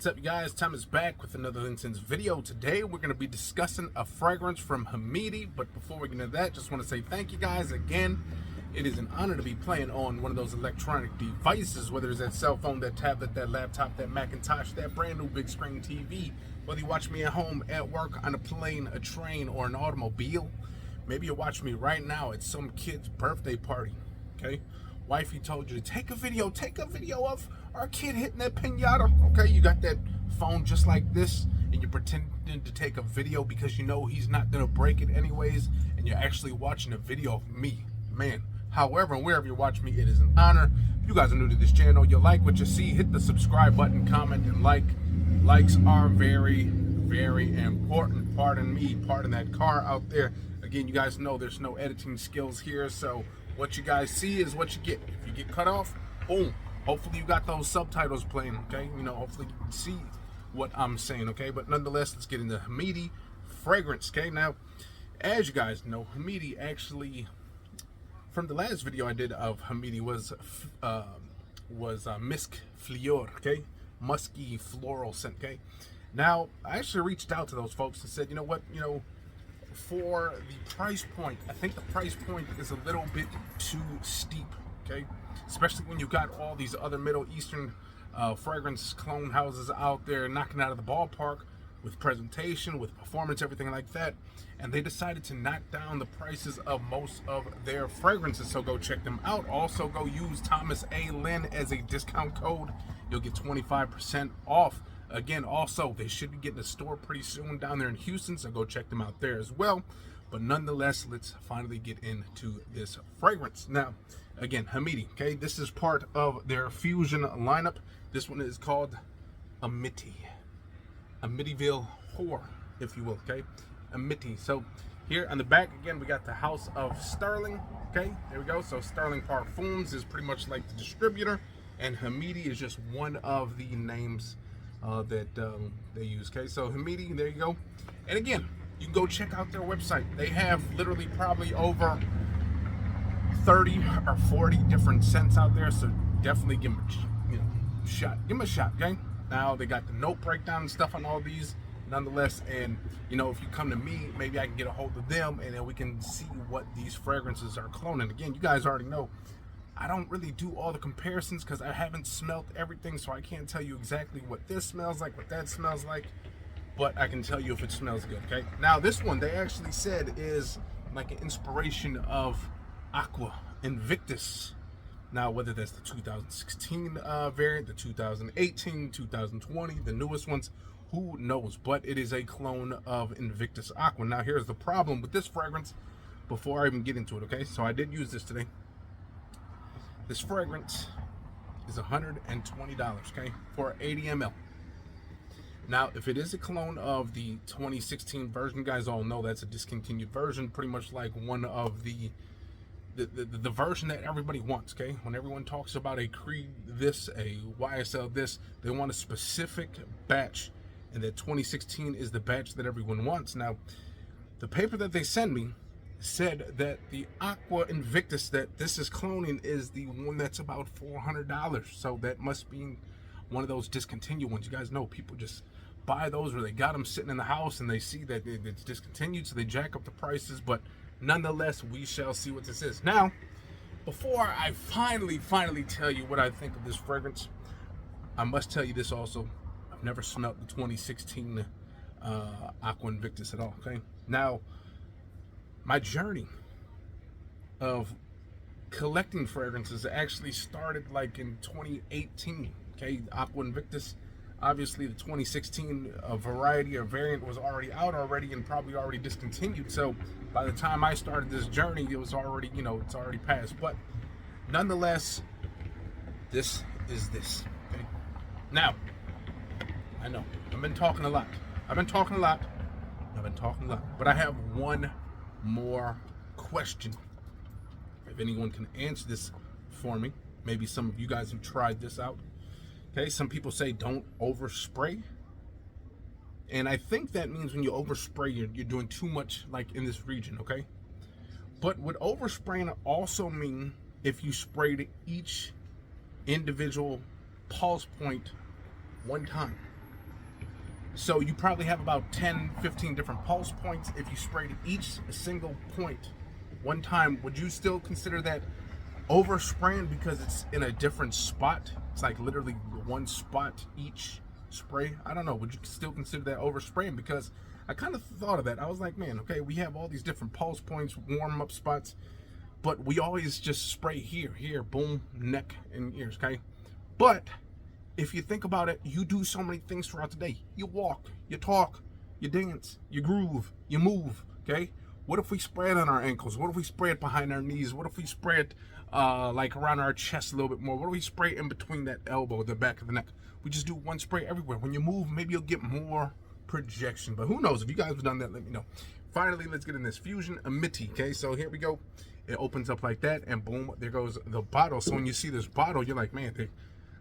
What's up, you guys? Tom is back with another LinScents video. Today we're going to be discussing a fragrance from Hamidi, but before we get into that, just want to say thank you guys again. It is an honor to be playing on one of those electronic devices, whether it's that cell phone, that tablet, that laptop, that Macintosh, that brand new big screen TV, whether you watch me at home, at work, on a plane, a train, or an automobile. Maybe you watch me right now at some kid's birthday party, okay? Wifey told you to take a video of our kid hitting that pinata. Okay, you got that phone just like this, and you're pretending to take a video because you know he's not gonna break it anyways, and you're actually watching a video of me, man. However, wherever you watch me, it is an honor. If you guys are new to this channel, you like what you see, hit the subscribe button, comment, and like. Likes are very, very important. Pardon me, pardon that car out there. Again, you guys know there's no editing skills here, so what you guys see is what you get. If you get cut off, boom. Hopefully you got those subtitles playing, okay? You know, hopefully you can see what I'm saying, okay? But nonetheless, let's get into Hamidi fragrance, okay? Now, as you guys know, Hamidi actually, from the last video I did of Hamidi was MUSK Fleur, okay? Musky floral scent, okay? Now, I actually reached out to those folks and said, you know what, for the price point, I think the price point is a little bit too steep, okay? Especially when you got all these other Middle Eastern fragrance clone houses out there knocking out of the ballpark with presentation, with performance, everything like that. And they decided to knock down the prices of most of their fragrances. So go check them out. Also go use Thomas A. Lynn as a discount code. You'll get 25% off. Again, also, they should be getting a store pretty soon down there in Houston, so go check them out there as well. But nonetheless, let's finally get into this fragrance. Now, again, Hamidi, okay? This is part of their fusion lineup. This one is called Amity. Amityville Whore, if you will, okay? Amity. So here on the back, again, we got the House of Sterling, okay? There we go. So Sterling Parfums is pretty much like the distributor, and Hamidi is just one of the names that they use, okay? So Hamidi, there you go. And again, you can go check out their website. They have literally probably over 30 or 40 different scents out there, so definitely give them a shot. Give them a shot, okay? Now they got the note breakdown and stuff on all these, nonetheless. And if you come to me, maybe I can get a hold of them, and then we can see what these fragrances are cloning. Again, you guys already know I don't really do all the comparisons because I haven't smelled everything, so I can't tell you exactly what this smells like, what that smells like, but I can tell you if it smells good, okay? Now this one, they actually said is like an inspiration of Aqua, Invictus. Now, whether that's the 2016 variant, the 2018, 2020, the newest ones, who knows? But it is a clone of Invictus Aqua. Now, here's the problem with this fragrance before I even get into it, okay? So I did use this today. This fragrance is $120, okay, for 80 ml. Now, if it is a clone of the 2016 version, you guys all know that's a discontinued version, pretty much like one of the version that everybody wants, okay? When everyone talks about a Creed this, a YSL this, they want a specific batch, and that 2016 is the batch that everyone wants. Now, the paper that they send me said that the Aqua Invictus that this is cloning is the one that's about $400, so that must be one of those discontinued ones. You guys know people just buy those, or they got them sitting in the house and they see that it's discontinued, so they jack up the prices. But nonetheless, we shall see what this is. Now, before I finally tell you what I think of this fragrance, I must tell you this also. I've never smelled the 2016 Aqua Invictus at all, okay? Now, my journey of collecting fragrances actually started like in 2018, okay? Aqua Invictus, obviously the 2016 variety or variant was already out already and probably already discontinued. So by the time I started this journey, it was already, it's already passed. But nonetheless, this is this, okay? Now, I know, I've been talking a lot, but I have one more question. If anyone can answer this for me, maybe some of you guys have tried this out. Okay, some people say don't overspray, and I think that means when you overspray, you're doing too much, like in this region, okay? But would overspraying also mean if you sprayed each individual pulse point one time? So you probably have about 10, 15 different pulse points. If you sprayed each single point one time, would you still consider that overspraying because it's in a different spot? It's like literally one spot each spray. I don't know. Would you still consider that overspraying? Because I kind of thought of that. I was like, man, okay, we have all these different pulse points, warm up spots, but we always just spray here, boom, neck and ears, okay? But if you think about it, you do so many things throughout the day. You walk, you talk, you dance, you groove, you move, okay? What if we spray it on our ankles? What if we spray it behind our knees? What if we spray it like around our chest a little bit more? What if we spray in between that elbow, the back of the neck? We just do one spray everywhere. When you move, maybe you'll get more projection, but who knows? If you guys have done that, let me know. Finally, let's get in this Fusion Amity, okay? So here we go. It opens up like that, and boom, there goes the bottle. So when you see this bottle, you're like, man, they're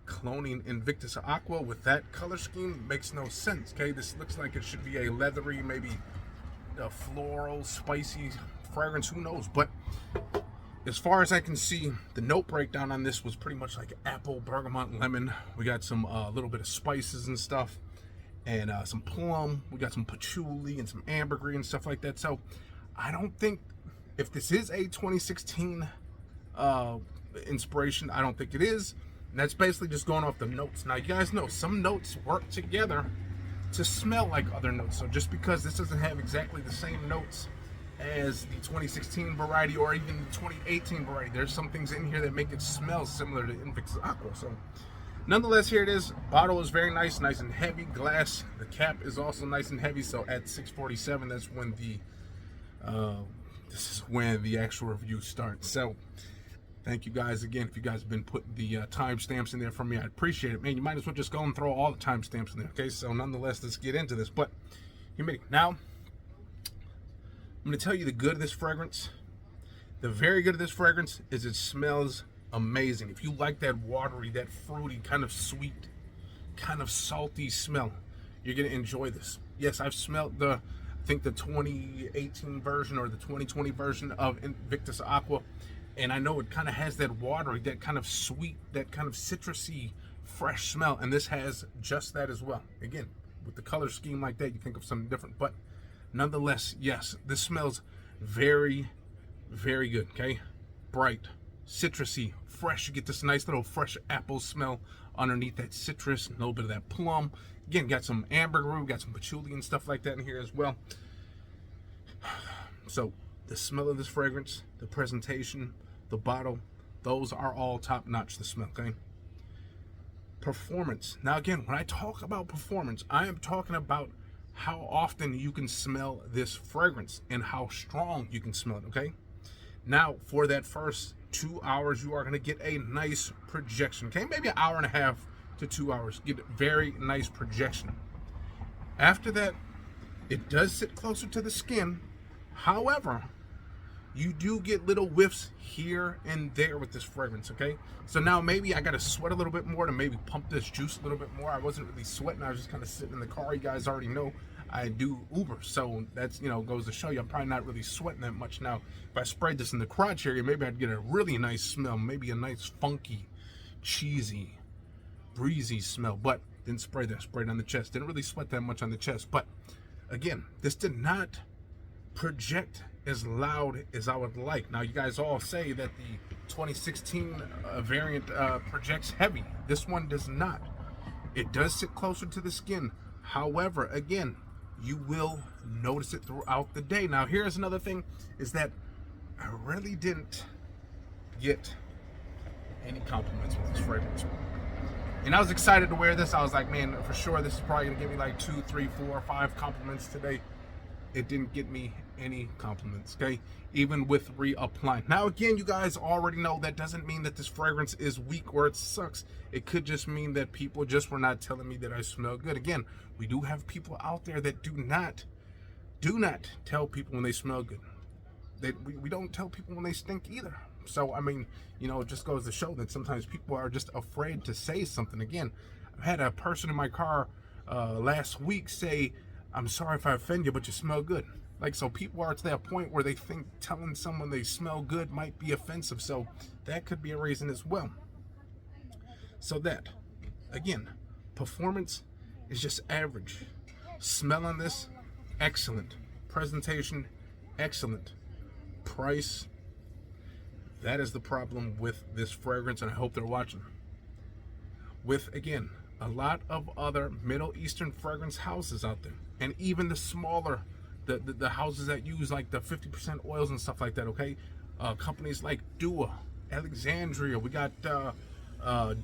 cloning Invictus Aqua with that color scheme. Makes no sense, okay? This looks like it should be a leathery, maybe a floral, spicy fragrance, who knows? But as far as I can see, the note breakdown on this was pretty much like apple, bergamot, lemon. We got some little bit of spices and stuff, and some plum. We got some patchouli and some ambergris and stuff like that. So I don't think, if this is a 2016 inspiration, I don't think it is. And that's basically just going off the notes. Now, you guys know some notes work together to smell like other notes. So just because this doesn't have exactly the same notes as the 2016 variety or even the 2018 variety, there's some things in here that make it smell similar to Invictus Aqua. So nonetheless, here it is. Bottle is very nice and heavy. Glass, the cap is also nice and heavy. So at 6:47, that's when the this is when the actual review starts. So thank you guys again. If you guys have been putting the timestamps in there for me, I appreciate it. Man, you might as well just go and throw all the timestamps in there. Okay, so nonetheless, let's get into this. But Hamidi, now I'm going to tell you the good of this fragrance. The very good of this fragrance is it smells amazing. If you like that watery, that fruity, kind of sweet, kind of salty smell, you're going to enjoy this. Yes, I've smelled I think the 2018 version or the 2020 version of Invictus Aqua, and I know it kind of has that watery, that kind of sweet, that kind of citrusy, fresh smell, and this has just that as well. Again, with the color scheme like that, you think of something different, but nonetheless, yes, this smells very, very good, okay? Bright, citrusy, fresh. You get this nice little fresh apple smell underneath that citrus, a little bit of that plum. Again, got some ambergris, got some patchouli and stuff like that in here as well. So the smell of this fragrance, the presentation, the bottle, those are all top notch, the smell, okay? Performance. Now again, when I talk about performance, I am talking about how often you can smell this fragrance and how strong you can smell it, okay? Now, for that first 2 hours, you are going to get a nice projection, okay? Maybe an hour and a half to 2 hours. Get a very nice projection. After that, it does sit closer to the skin. However, you do get little whiffs here and there with this fragrance, okay? So now maybe I got to sweat a little bit more to maybe pump this juice a little bit more. I wasn't really sweating. I was just kind of sitting in the car. You guys already know I do Uber, so that's, you know, goes to show you I'm probably not really sweating that much. Now, if I sprayed this in the crotch area, maybe I'd get a really nice smell, maybe a nice funky, cheesy, breezy smell, but didn't spray that. Sprayed on the chest. Didn't really sweat that much on the chest, but again, this did not project as loud as I would like. Now, you guys all say that the 2016 variant projects heavy. This one does not. It does sit closer to the skin. However, again, you will notice it throughout the day. Now, here's another thing, is that I really didn't get any compliments with this fragrance. And I was excited to wear this. I was like, man, for sure this is probably gonna give me like 2, 3, 4, 5 compliments today. It didn't get me any compliments, okay? Even with reapplying. Now, again, you guys already know that doesn't mean that this fragrance is weak or it sucks. It could just mean that people just were not telling me that I smell good. Again, we do have people out there that do not tell people when they smell good. We don't tell people when they stink either. So, I mean, you know, it just goes to show that sometimes people are just afraid to say something. Again, I've had a person in my car last week say, "I'm sorry if I offend you, but you smell good." Like, so people are to that point where they think telling someone they smell good might be offensive. So that could be a reason as well. So that, again, performance is just average. Smell on this, excellent. Presentation, excellent. Price, that is the problem with this fragrance, and I hope they're watching. With, again, a lot of other Middle Eastern fragrance houses out there, and even the smaller, the houses that use like the 50% oils and stuff like that, okay? Companies like Dua, Alexandria, we got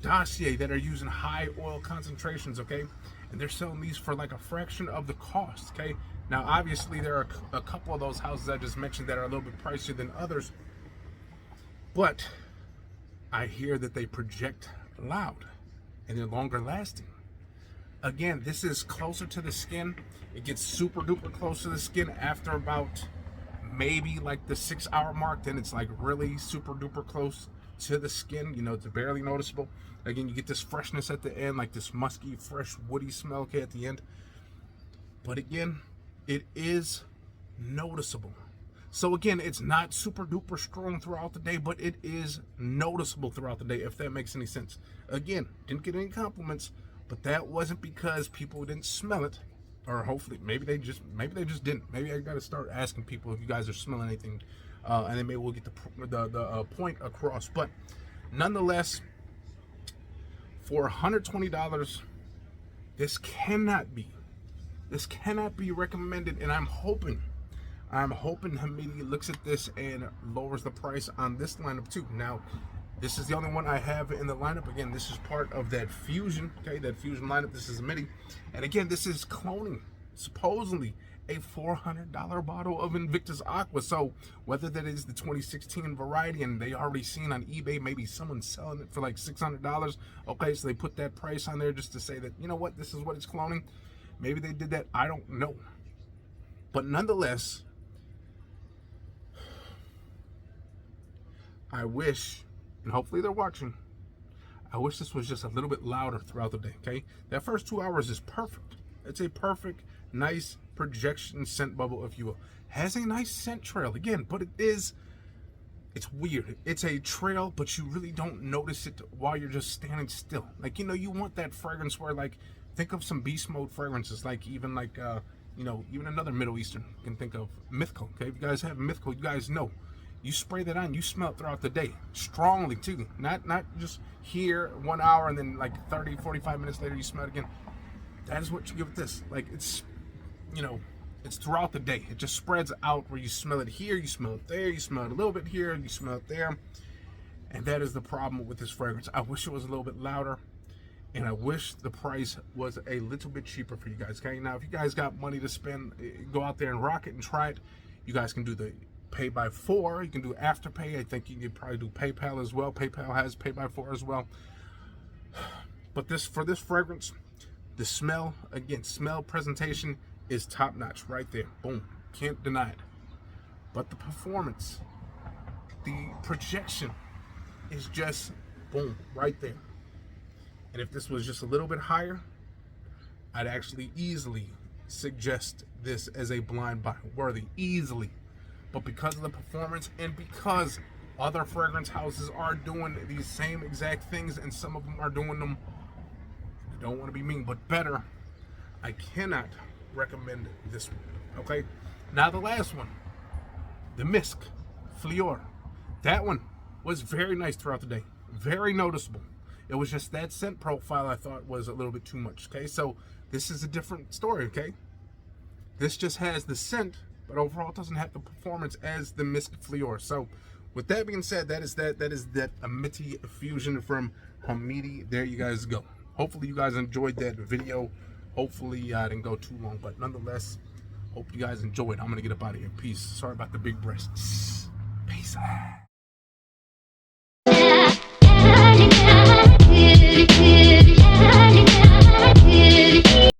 Dossier that are using high oil concentrations, okay? And they're selling these for like a fraction of the cost, okay? Now, obviously, there are a couple of those houses I just mentioned that are a little bit pricier than others, but I hear that they project loud and they're longer lasting. Again, this is closer to the skin. It gets super duper close to the skin after about maybe like the 6 hour mark. Then it's like really super duper close to the skin. You know, it's barely noticeable. Again, you get this freshness at the end, like this musky, fresh, woody smell, okay, at the end. But again, it is noticeable. So again, it's not super duper strong throughout the day, but it is noticeable throughout the day, if that makes any sense. Again, didn't get any compliments, but that wasn't because people didn't smell it, or hopefully maybe they just didn't. Maybe I got to start asking people if you guys are smelling anything, and then maybe we'll get the point across. But nonetheless, for $120, this cannot be recommended, and I'm hoping Hamidi looks at this and lowers the price on this lineup too. Now, this is the only one I have in the lineup. Again, this is part of that fusion, okay, that fusion lineup. This is Amity, and again, this is cloning, supposedly a $400 bottle of Invictus Aqua. So whether that is the 2016 variety, and they already seen on eBay, maybe someone's selling it for like $600. Okay, so they put that price on there just to say that, you know what, this is what it's cloning. Maybe they did that, I don't know. But nonetheless, I wish, and hopefully they're watching, I wish this was just a little bit louder throughout the day, okay? That first 2 hours is perfect. It's a perfect, nice projection scent bubble, if you will. Has a nice scent trail, again, but it's weird. It's a trail, but you really don't notice it while you're just standing still. Like, you know, you want that fragrance where, like, think of some beast mode fragrances, like even like, you know, even another Middle Eastern. You can think of Mythical, okay? If you guys have Mythical, you guys know. You spray that on, you smell it throughout the day. Strongly, too. Not just here 1 hour and then like 30, 45 minutes later you smell it again. That is what you give it this. Like, it's, you know, it's throughout the day. It just spreads out where you smell it here, you smell it there, you smell it a little bit here, you smell it there. And that is the problem with this fragrance. I wish it was a little bit louder, and I wish the price was a little bit cheaper for you guys, okay? Now, if you guys got money to spend, go out there and rock it and try it. You guys can do the pay by 4. You can do Afterpay. I think you could probably do PayPal as well. PayPal has pay by 4 as well. But for this fragrance, the smell, again, smell presentation is top notch right there. Boom, can't deny it. But the performance, the projection is just boom right there. And if this was just a little bit higher, I'd actually easily suggest this as a blind buy worthy, easily. But because of the performance, and because other fragrance houses are doing these same exact things, and some of them are doing them, I don't want to be mean, but better, I cannot recommend this one, okay? Now the last one, the MUSK Fleur. That one was very nice throughout the day, very noticeable. It was just that scent profile I thought was a little bit too much, okay? So this is a different story, okay? This just has the scent, but overall it doesn't have the performance as the MUSK Fleur. So with that being said, that is that Amity fusion from Hamidi. There you guys go. Hopefully you guys enjoyed that video. Hopefully I didn't go too long, but nonetheless, hope you guys enjoyed. I'm gonna get up out of here. Peace. Sorry about the big breasts. Peace. Yeah.